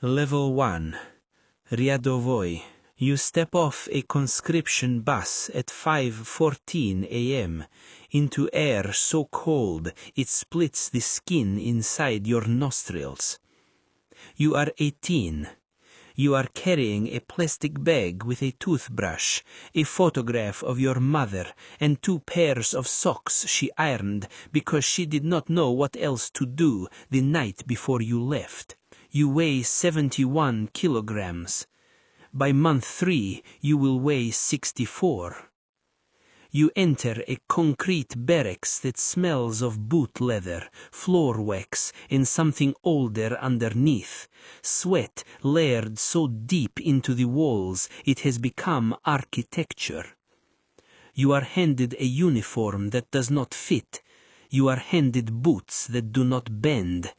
Level 1. Riadovoi. You step off a conscription bus at 5:14 a.m. into air so cold it splits the skin inside your nostrils. You are 18. You are carrying a plastic bag with a toothbrush, a photograph of your mother, and 2 pairs of socks she ironed because she did not know what else to do the night before you left. You weigh 71 kilograms. By month 3, you will weigh 64. You enter a concrete barracks that smells of boot leather, floor wax, and something older underneath. Sweat layered so deep into the walls it has become architecture. You are handed a uniform that does not fit. You are handed boots that do not bend.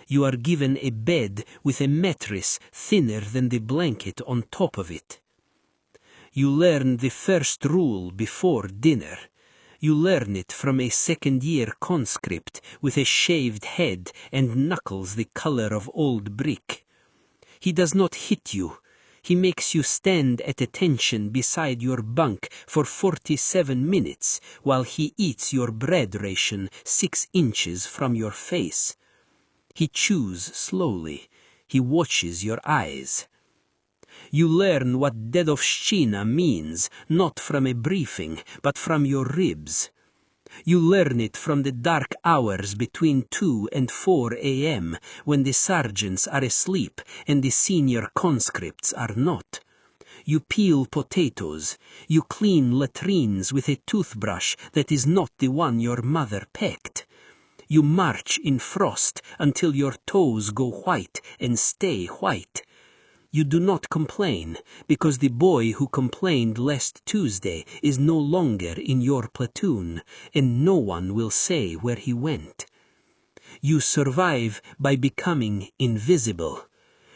You are given a bed with a mattress thinner than the blanket on top of it. You learn the first rule before dinner. You learn it from a second-year conscript with a shaved head and knuckles the color of old brick. He does not hit you. He makes you stand at attention beside your bunk for 47 minutes while he eats your bread ration 6 inches from your face. He chews slowly. He watches your eyes. You learn what dedovshchina means, not from a briefing, but from your ribs. You learn it from the dark hours between 2 and 4 a.m. when the sergeants are asleep and the senior conscripts are not. You peel potatoes. You clean latrines with a toothbrush that is not the one your mother pecked. You march in frost until your toes go white and stay white. You do not complain, because the boy who complained last Tuesday is no longer in your platoon, and no one will say where he went. You survive by becoming invisible.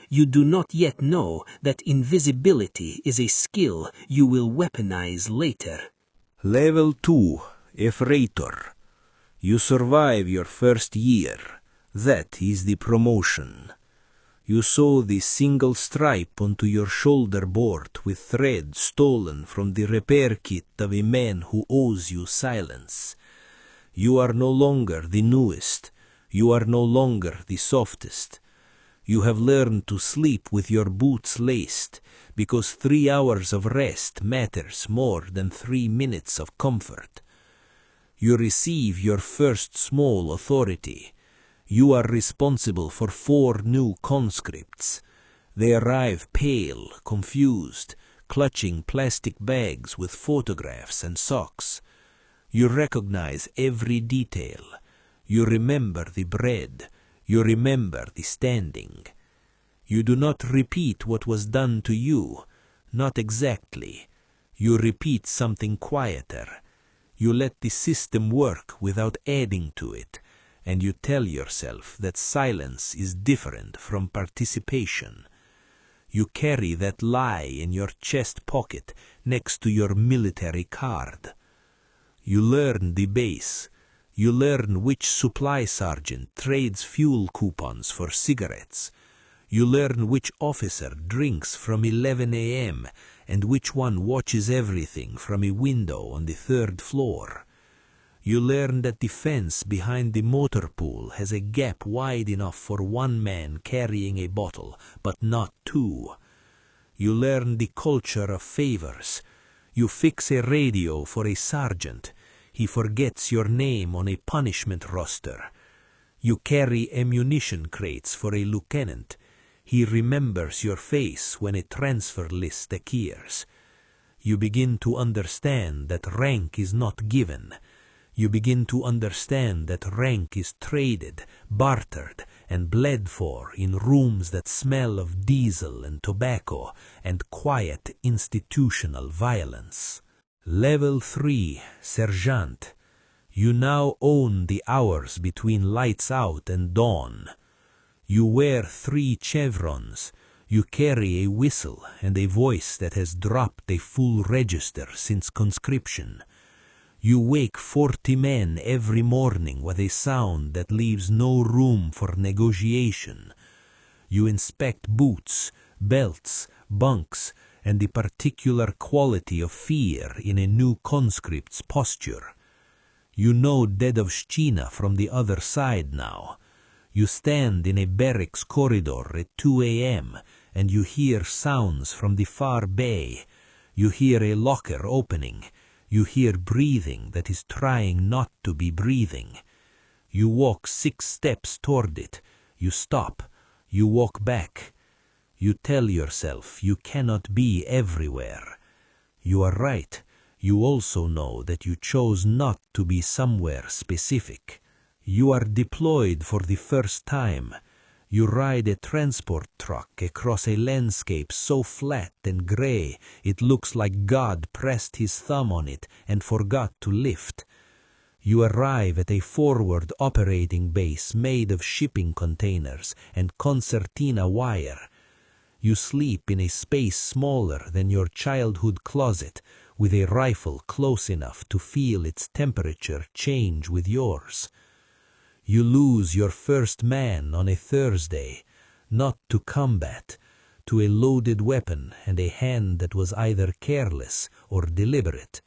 You do not yet know that invisibility is a skill you will weaponize later. Level 2. Effrator. You survive your first year. That is the promotion. You sew the single stripe onto your shoulder board with thread stolen from the repair kit of a man who owes you silence. You are no longer the newest. You are no longer the softest. You have learned to sleep with your boots laced, because 3 hours of rest matters more than 3 minutes of comfort. You receive your first small authority. You are responsible for 4 new conscripts. They arrive pale, confused, clutching plastic bags with photographs and socks. You recognize every detail. You remember the bread. You remember the standing. You do not repeat what was done to you. Not exactly. You repeat something quieter. You let the system work without adding to it, and you tell yourself that silence is different from participation. You carry that lie in your chest pocket next to your military card. You learn the base. You learn which supply sergeant trades fuel coupons for cigarettes. You learn which officer drinks from 11 a.m. and which one watches everything from a window on the 3rd floor. You learn that the fence behind the motor pool has a gap wide enough for 1 man carrying a bottle, but not 2. You learn the culture of favors. You fix a radio for a sergeant. He forgets your name on a punishment roster. You carry ammunition crates for a lieutenant. He remembers your face when a transfer list appears. You begin to understand that rank is not given. You begin to understand that rank is traded, bartered, and bled for in rooms that smell of diesel and tobacco and quiet institutional violence. Level 3, Sergeant. You now own the hours between lights out and dawn. You wear 3 chevrons. You carry a whistle and a voice that has dropped a full register since conscription. You wake 40 men every morning with a sound that leaves no room for negotiation. You inspect boots, belts, bunks, and the particular quality of fear in a new conscript's posture. You know Dedovshchina from the other side now. You stand in a barracks corridor at 2 a.m. and you hear sounds from the far bay. You hear a locker opening. You hear breathing that is trying not to be breathing. You walk 6 steps toward it. You stop. You walk back. You tell yourself you cannot be everywhere. You are right. You also know that you chose not to be somewhere specific. You are deployed for the first time. You ride a transport truck across a landscape so flat and gray it looks like God pressed his thumb on it and forgot to lift. You arrive at a forward operating base made of shipping containers and concertina wire. You sleep in a space smaller than your childhood closet, with a rifle close enough to feel its temperature change with yours. You lose your first man on a Thursday, not to combat, to a loaded weapon and a hand that was either careless or deliberate,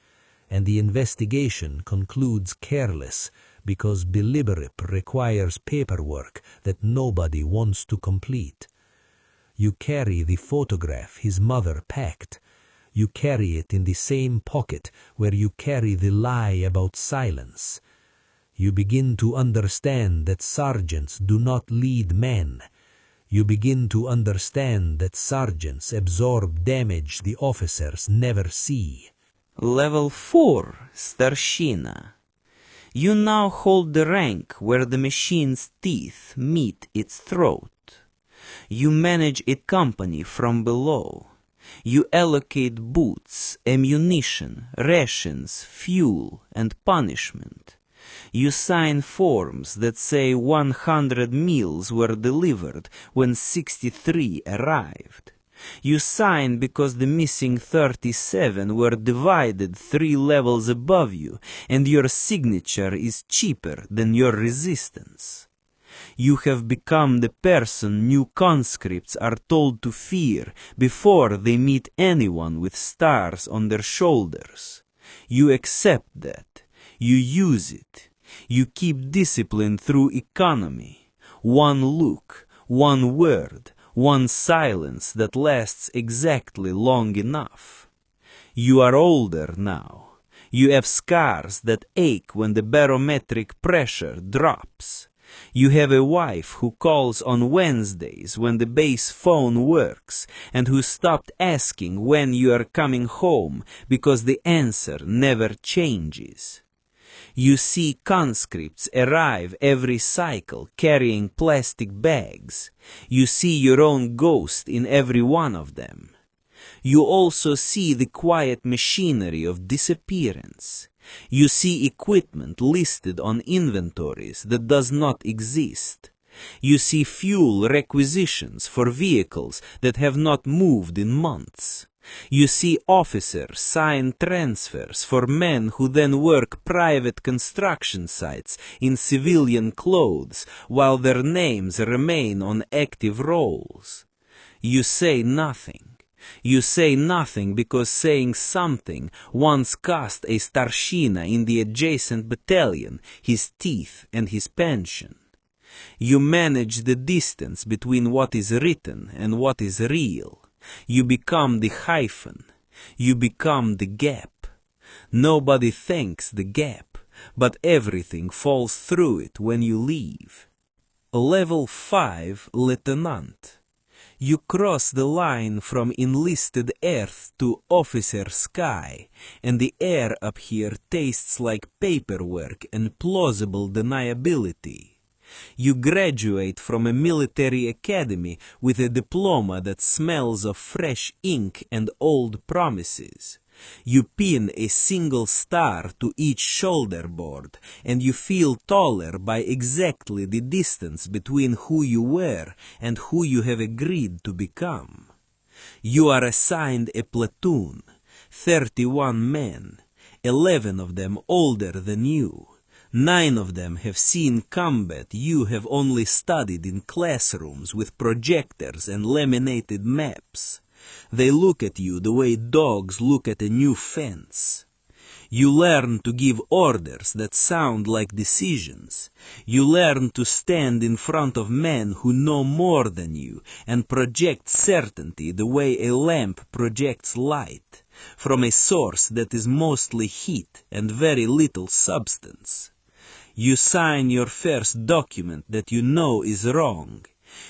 and the investigation concludes careless because deliberate requires paperwork that nobody wants to complete. You carry the photograph his mother packed. You carry it in the same pocket where you carry the lie about silence. You begin to understand that sergeants do not lead men. You begin to understand that sergeants absorb damage the officers never see. Level 4, Starshina. You now hold the rank where the machine's teeth meet its throat. You manage a company from below. You allocate boots, ammunition, rations, fuel, and punishment. You sign forms that say 100 meals were delivered when 63 arrived. You sign because the missing 37 were divided 3 levels above you, and your signature is cheaper than your resistance. You have become the person new conscripts are told to fear before they meet anyone with stars on their shoulders. You accept that. You use it. You keep discipline through economy. One look, one word, one silence that lasts exactly long enough. You are older now. You have scars that ache when the barometric pressure drops. You have a wife who calls on Wednesdays when the base phone works and who stopped asking when you are coming home because the answer never changes. You see conscripts arrive every cycle carrying plastic bags. You see your own ghost in every one of them. You also see the quiet machinery of disappearance. You see equipment listed on inventories that does not exist. You see fuel requisitions for vehicles that have not moved in months. You see officers sign transfers for men who then work private construction sites in civilian clothes while their names remain on active rolls. You say nothing. You say nothing because saying something once cost a starshina in the adjacent battalion his teeth and his pension. You manage the distance between what is written and what is real. You become the hyphen. You become the gap. Nobody thanks the gap, but everything falls through it when you leave. Level 5, Lieutenant. You cross the line from enlisted earth to officer sky, and the air up here tastes like paperwork and plausible deniability. You graduate from a military academy with a diploma that smells of fresh ink and old promises. You pin a single star to each shoulder board, and you feel taller by exactly the distance between who you were and who you have agreed to become. You are assigned a platoon, 31 men, 11 of them older than you. 9 of them have seen combat you have only studied in classrooms with projectors and laminated maps. They look at you the way dogs look at a new fence. You learn to give orders that sound like decisions. You learn to stand in front of men who know more than you and project certainty the way a lamp projects light, from a source that is mostly heat and very little substance. You sign your first document that you know is wrong.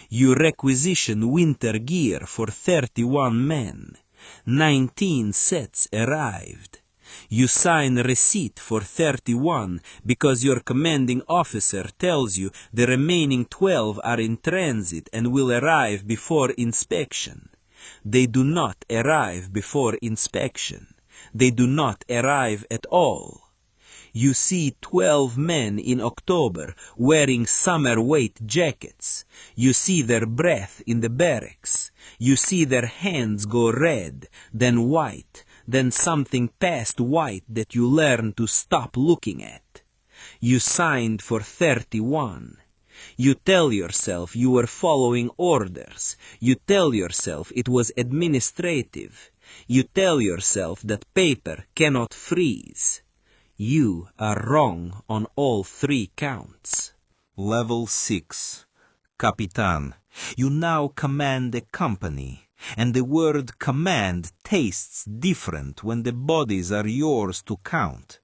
You requisition winter gear for 31 men. 19 sets arrived. You sign receipt for 31 because your commanding officer tells you the remaining 12 are in transit and will arrive before inspection. They do not arrive before inspection. They do not arrive at all. You see 12 men in October wearing summer weight jackets. You see their breath in the barracks. You see their hands go red, then white, then something past white that you learn to stop looking at. You signed for 31. You tell yourself you were following orders. You tell yourself it was administrative. You tell yourself that paper cannot freeze. You are wrong on all 3 counts. Level 6. Capitan. You now command a company, and the word command tastes different when the bodies are yours to count.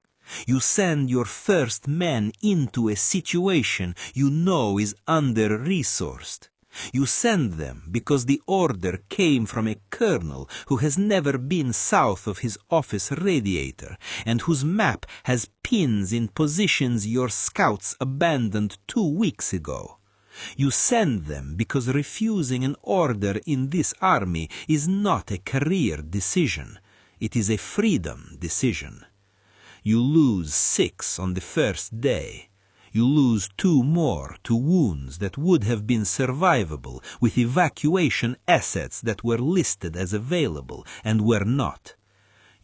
You send your first men into a situation you know is under-resourced. You send them because the order came from a colonel who has never been south of his office radiator and whose map has pins in positions your scouts abandoned 2 weeks ago. You send them because refusing an order in this army is not a career decision. It is a freedom decision. You lose 6 on the first day. You lose 2 more to wounds that would have been survivable with evacuation assets that were listed as available and were not.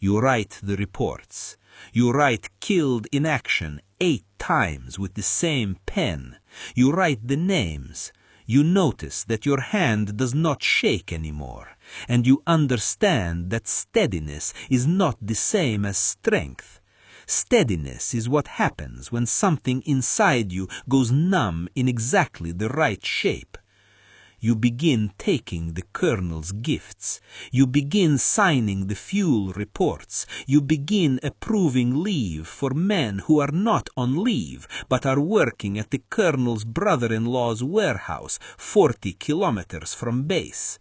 You write the reports. You write killed in action 8 times with the same pen. You write the names. You notice that your hand does not shake anymore, and you understand that steadiness is not the same as strength. Steadiness is what happens when something inside you goes numb in exactly the right shape. You begin taking the colonel's gifts. You begin signing the fuel reports. You begin approving leave for men who are not on leave, but are working at the colonel's brother-in-law's warehouse 40 kilometers from base.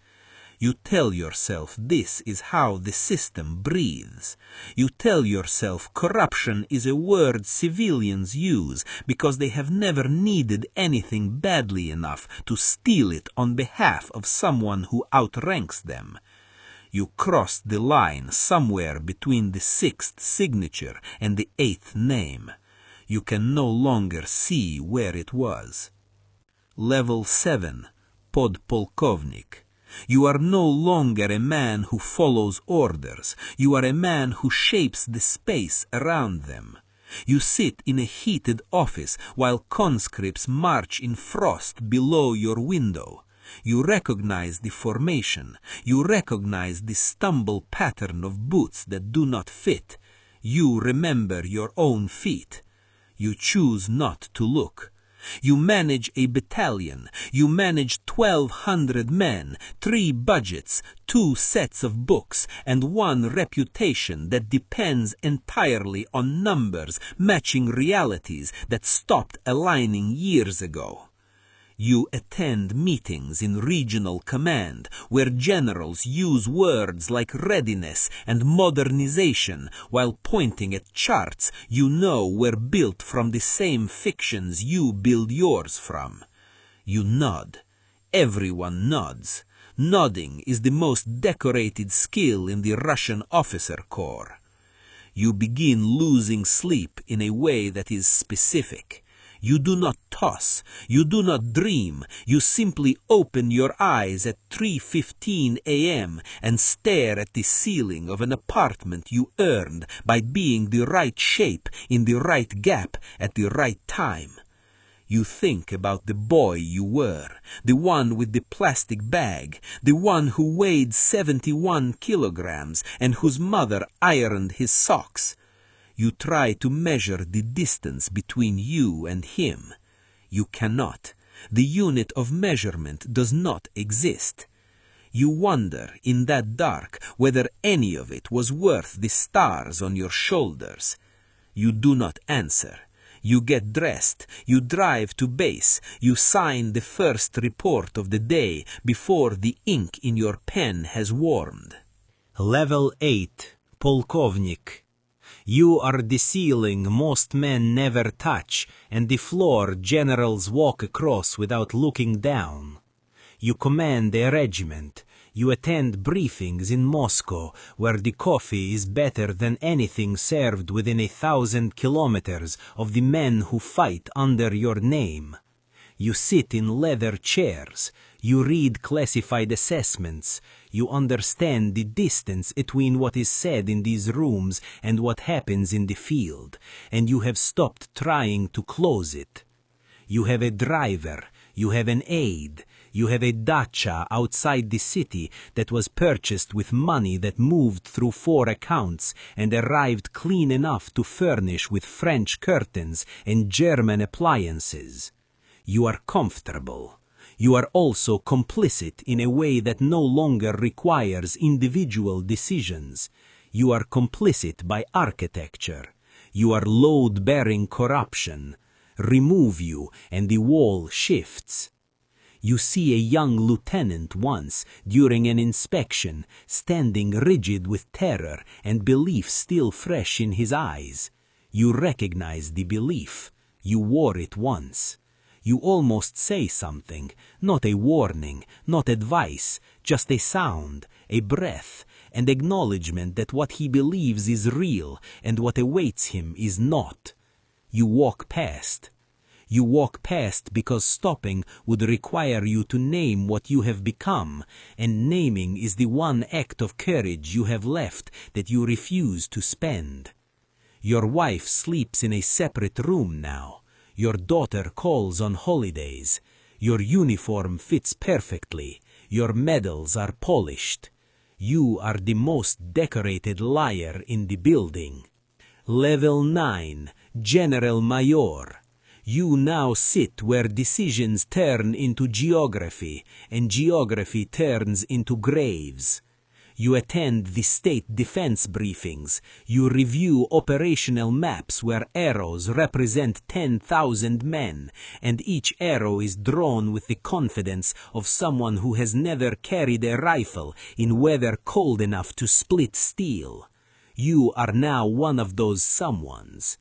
You tell yourself this is how the system breathes. You tell yourself corruption is a word civilians use because they have never needed anything badly enough to steal it on behalf of someone who outranks them. You crossed the line somewhere between the 6th signature and the 8th name. You can no longer see where it was. Level 7, Podpolkovnik. You are no longer a man who follows orders. You are a man who shapes the space around them. You sit in a heated office while conscripts march in frost below your window. You recognize the formation. You recognize the stumble pattern of boots that do not fit. You remember your own feet. You choose not to look. You manage a battalion. You manage 1,200 men, 3 budgets, 2 sets of books, and 1 reputation that depends entirely on numbers matching realities that stopped aligning years ago. You attend meetings in regional command where generals use words like readiness and modernization while pointing at charts you know were built from the same fictions you build yours from. You nod. Everyone nods. Nodding is the most decorated skill in the Russian officer corps. You begin losing sleep in a way that is specific. You do not toss. You do not dream. You simply open your eyes at 3:15 a.m. and stare at the ceiling of an apartment you earned by being the right shape in the right gap at the right time. You think about the boy you were, the one with the plastic bag, the one who weighed 71 kilograms and whose mother ironed his socks. You try to measure the distance between you and him. You cannot. The unit of measurement does not exist. You wonder in that dark whether any of it was worth the stars on your shoulders. You do not answer. You get dressed, you drive to base, you sign the first report of the day before the ink in your pen has warmed. Level 8, Polkovnik. You are the ceiling most men never touch, and the floor generals walk across without looking down. You command a regiment. You attend briefings in Moscow, where the coffee is better than anything served within 1,000 kilometers of the men who fight under your name. You sit in leather chairs. You read classified assessments. You understand the distance between what is said in these rooms and what happens in the field, and you have stopped trying to close it. You have a driver. You have an aide. You have a dacha outside the city that was purchased with money that moved through 4 accounts and arrived clean enough to furnish with French curtains and German appliances. You are comfortable. You are also complicit in a way that no longer requires individual decisions. You are complicit by architecture. You are load-bearing corruption. Remove you, and the wall shifts. You see a young lieutenant once, during an inspection, standing rigid with terror and belief still fresh in his eyes. You recognize the belief. You wore it once. You almost say something, not a warning, not advice, just a sound, a breath, and acknowledgement that what he believes is real and what awaits him is not. You walk past. You walk past because stopping would require you to name what you have become, and naming is the one act of courage you have left that you refuse to spend. Your wife sleeps in a separate room now. Your daughter calls on holidays. Your uniform fits perfectly. Your medals are polished. You are the most decorated liar in the building. Level 9, General Mayor. You now sit where decisions turn into geography, and geography turns into graves. You attend the state defense briefings. You review operational maps where arrows represent 10,000 men, and each arrow is drawn with the confidence of someone who has never carried a rifle in weather cold enough to split steel. You are now one of those someones.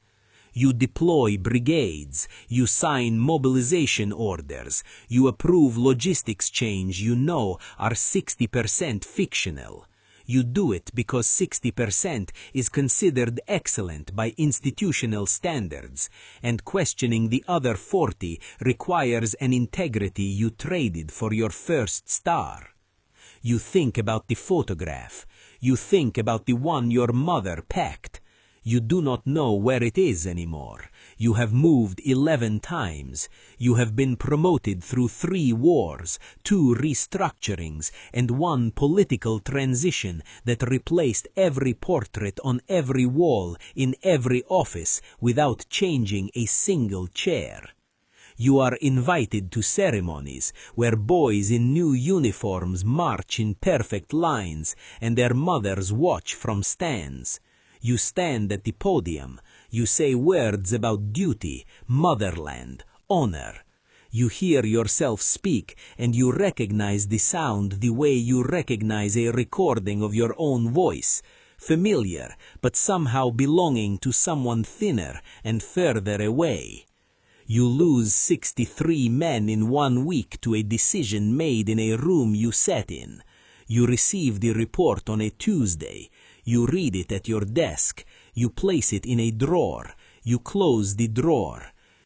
You deploy brigades, you sign mobilization orders, you approve logistics change you know are 60% fictional. You do it because 60% is considered excellent by institutional standards, and questioning the other 40 requires an integrity you traded for your first star. You think about the photograph. You think about the one your mother packed. You do not know where it is anymore. You have moved 11 times. You have been promoted through 3 wars, 2 restructurings, and 1 political transition that replaced every portrait on every wall in every office without changing a single chair. You are invited to ceremonies where boys in new uniforms march in perfect lines and their mothers watch from stands. You stand at the podium. You say words about duty, motherland, honor. You hear yourself speak, and you recognize the sound the way you recognize a recording of your own voice, familiar, but somehow belonging to someone thinner and further away. You lose 63 men in 1 week to a decision made in a room you sat in. You receive the report on a Tuesday. You read it at your desk. You place it in a drawer. You close the drawer.